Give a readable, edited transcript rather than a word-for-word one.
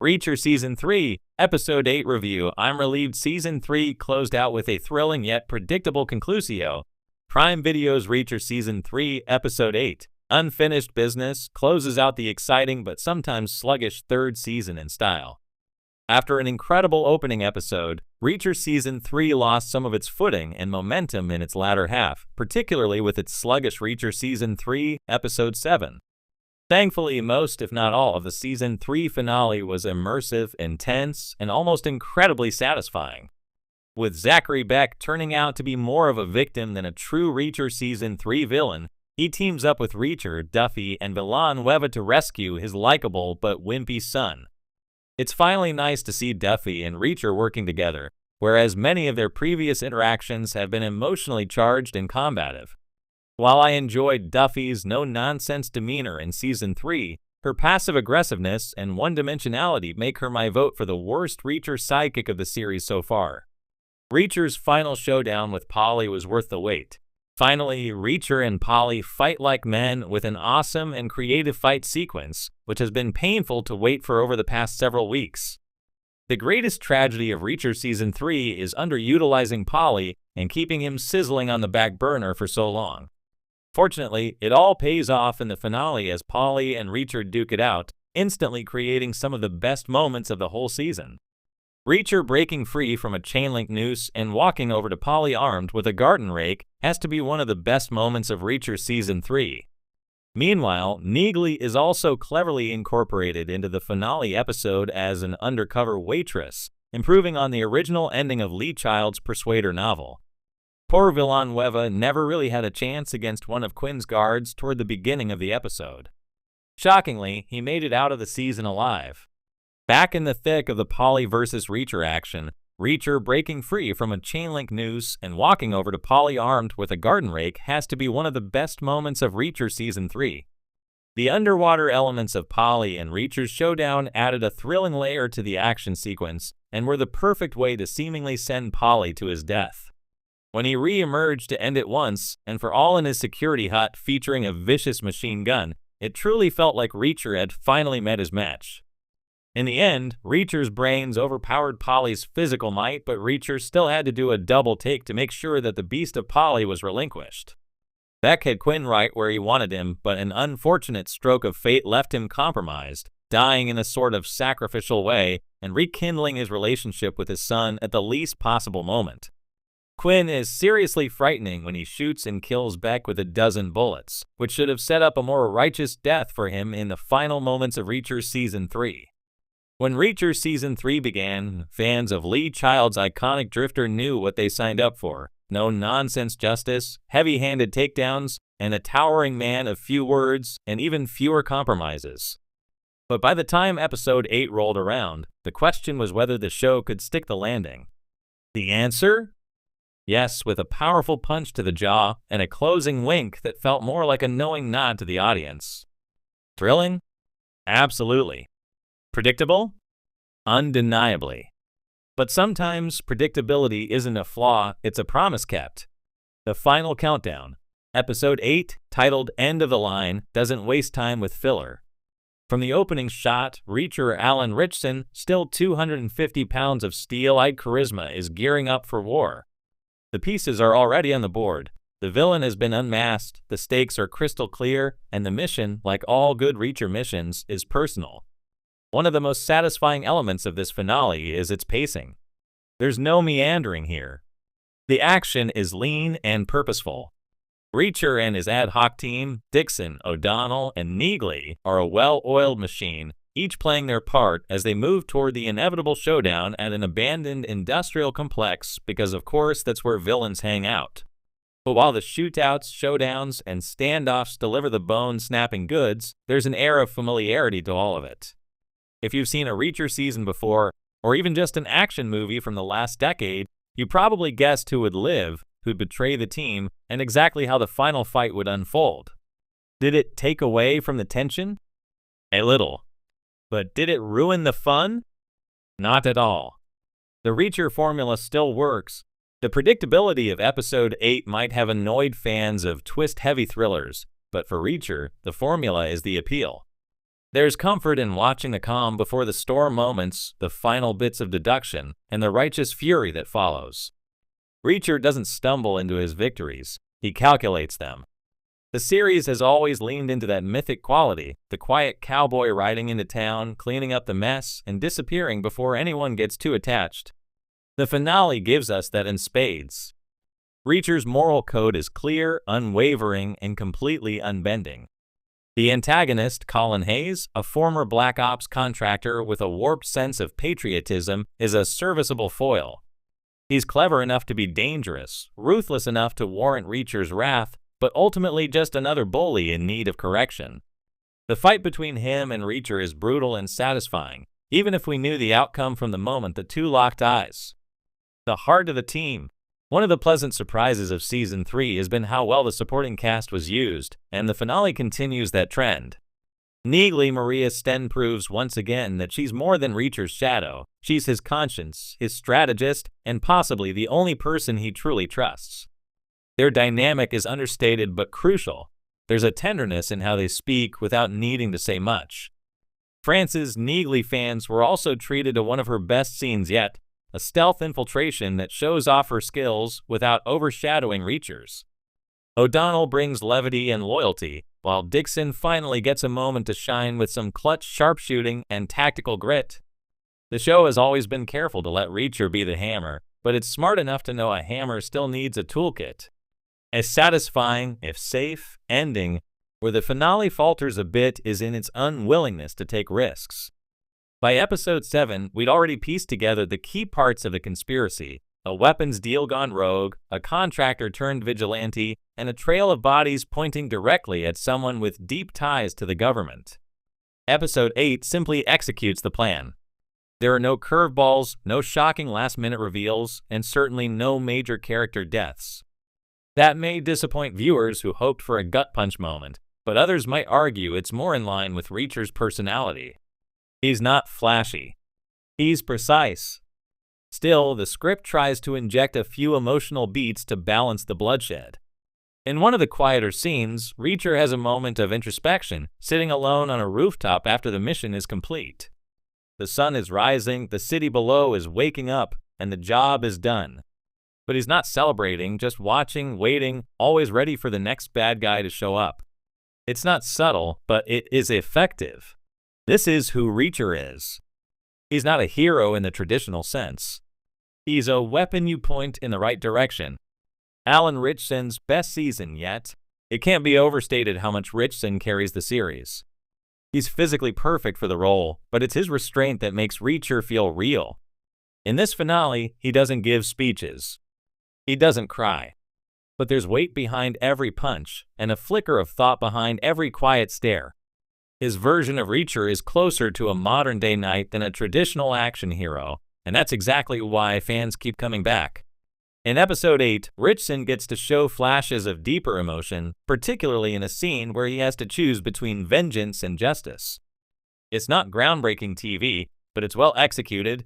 Reacher Season 3, Episode 8 Review. I'm relieved Season 3 closed out with a thrilling yet predictable conclusio. Prime Video's Reacher Season 3, Episode 8, Unfinished Business, closes out the exciting but sometimes sluggish third season in style. After an incredible opening episode, Reacher Season 3 lost some of its footing and momentum in its latter half, particularly with its sluggish Reacher Season 3, Episode 7. Thankfully, most, if not all, of the Season 3 finale was immersive, intense, and almost incredibly satisfying. With Zachary Beck turning out to be more of a victim than a true Reacher Season 3 villain, he teams up with Reacher, Duffy, and Villanueva to rescue his likable but wimpy son. It's finally nice to see Duffy and Reacher working together, whereas many of their previous interactions have been emotionally charged and combative. While I enjoyed Duffy's no-nonsense demeanor in Season 3, her passive aggressiveness and one-dimensionality make her my vote for the worst Reacher sidekick of the series so far. Reacher's final showdown with Polly was worth the wait. Finally, Reacher and Polly fight like men with an awesome and creative fight sequence, which has been painful to wait for over the past several weeks. The greatest tragedy of Reacher Season 3 is underutilizing Polly and keeping him sizzling on the back burner for so long. Fortunately, it all pays off in the finale as Polly and Reacher duke it out, instantly creating some of the best moments of the whole season. Reacher breaking free from a chain-link noose and walking over to Polly armed with a garden rake has to be one of the best moments of Reacher Season 3. Meanwhile, Neagley is also cleverly incorporated into the finale episode as an undercover waitress, improving on the original ending of Lee Child's Persuader novel. Poor Villanueva never really had a chance against one of Quinn's guards toward the beginning of the episode. Shockingly, he made it out of the season alive. Back in the thick of the Polly versus Reacher action, Reacher breaking free from a chain-link noose and walking over to Polly armed with a garden rake has to be one of the best moments of Reacher Season 3. The underwater elements of Polly and Reacher's showdown added a thrilling layer to the action sequence and were the perfect way to seemingly send Polly to his death. When he re-emerged to end it once and for all in his security hut featuring a vicious machine gun, it truly felt like Reacher had finally met his match. In the end, Reacher's brains overpowered Polly's physical might, but Reacher still had to do a double take to make sure that the beast of Polly was relinquished. Beck had Quinn right where he wanted him, but an unfortunate stroke of fate left him compromised, dying in a sort of sacrificial way and rekindling his relationship with his son at the least possible moment. Quinn is seriously frightening when he shoots and kills Beck with a dozen bullets, which should have set up a more righteous death for him in the final moments of Reacher Season 3. When Reacher Season 3 began, fans of Lee Child's iconic drifter knew what they signed up for: no-nonsense justice, heavy-handed takedowns, and a towering man of few words and even fewer compromises. But by the time Episode 8 rolled around, the question was whether the show could stick the landing. The answer? Yes, with a powerful punch to the jaw and a closing wink that felt more like a knowing nod to the audience. Thrilling? Absolutely. Predictable? Undeniably. But sometimes predictability isn't a flaw, it's a promise kept. The final countdown, Episode 8, titled End of the Line, doesn't waste time with filler. From the opening shot, Reacher Alan Ritchson, still 250 pounds of steel-eyed charisma, is gearing up for war. The pieces are already on the board. The villain has been unmasked, the stakes are crystal clear, and the mission, like all good Reacher missions, is personal. One of the most satisfying elements of this finale is its pacing. There's no meandering here. The action is lean and purposeful. Reacher and his ad hoc team, Dixon, O'Donnell, and Neagley, are a well-oiled machine, each playing their part as they move toward the inevitable showdown at an abandoned industrial complex, because of course that's where villains hang out. But while the shootouts, showdowns, and standoffs deliver the bone-snapping goods, there's an air of familiarity to all of it. If you've seen a Reacher season before, or even just an action movie from the last decade, you probably guessed who would live, who'd betray the team, and exactly how the final fight would unfold. Did it take away from the tension? A little. But did it ruin the fun? Not at all. The Reacher formula still works. The predictability of Episode 8 might have annoyed fans of twist-heavy thrillers, but for Reacher, the formula is the appeal. There's comfort in watching the calm before the storm moments, the final bits of deduction, and the righteous fury that follows. Reacher doesn't stumble into his victories, he calculates them. The series has always leaned into that mythic quality, the quiet cowboy riding into town, cleaning up the mess, and disappearing before anyone gets too attached. The finale gives us that in spades. Reacher's moral code is clear, unwavering, and completely unbending. The antagonist, Colin Hayes, a former Black Ops contractor with a warped sense of patriotism, is a serviceable foil. He's clever enough to be dangerous, ruthless enough to warrant Reacher's wrath, but ultimately just another bully in need of correction. The fight between him and Reacher is brutal and satisfying, even if we knew the outcome from the moment the two locked eyes. The heart of the team. One of the pleasant surprises of Season 3 has been how well the supporting cast was used, and the finale continues that trend. Neagly Maria Sten proves once again that she's more than Reacher's shadow. She's his conscience, his strategist, and possibly the only person he truly trusts. Their dynamic is understated but crucial. There's a tenderness in how they speak without needing to say much. Frances Neagly fans were also treated to one of her best scenes yet, a stealth infiltration that shows off her skills without overshadowing Reacher's. O'Donnell brings levity and loyalty, while Dixon finally gets a moment to shine with some clutch sharpshooting and tactical grit. The show has always been careful to let Reacher be the hammer, but it's smart enough to know a hammer still needs a toolkit. A satisfying, if safe, ending where the finale falters a bit is in its unwillingness to take risks. By episode 7, we'd already pieced together the key parts of the conspiracy: a weapons deal gone rogue, a contractor turned vigilante, and a trail of bodies pointing directly at someone with deep ties to the government. Episode 8 simply executes the plan. There are no curveballs, no shocking last-minute reveals, and certainly no major character deaths. That may disappoint viewers who hoped for a gut punch moment, but others might argue it's more in line with Reacher's personality. He's not flashy. He's precise. Still, the script tries to inject a few emotional beats to balance the bloodshed. In one of the quieter scenes, Reacher has a moment of introspection, sitting alone on a rooftop after the mission is complete. The sun is rising, the city below is waking up, and the job is done. But he's not celebrating, just watching, waiting, always ready for the next bad guy to show up. It's not subtle, but it is effective. This is who Reacher is. He's not a hero in the traditional sense. He's a weapon you point in the right direction. Alan Ritchson's best season yet. It can't be overstated how much Ritchson carries the series. He's physically perfect for the role, but it's his restraint that makes Reacher feel real. In this finale, he doesn't give speeches. He doesn't cry. But there's weight behind every punch, and a flicker of thought behind every quiet stare. His version of Reacher is closer to a modern-day knight than a traditional action hero, and that's exactly why fans keep coming back. In episode 8, Ritchson gets to show flashes of deeper emotion, particularly in a scene where he has to choose between vengeance and justice. It's not groundbreaking TV, but it's well executed,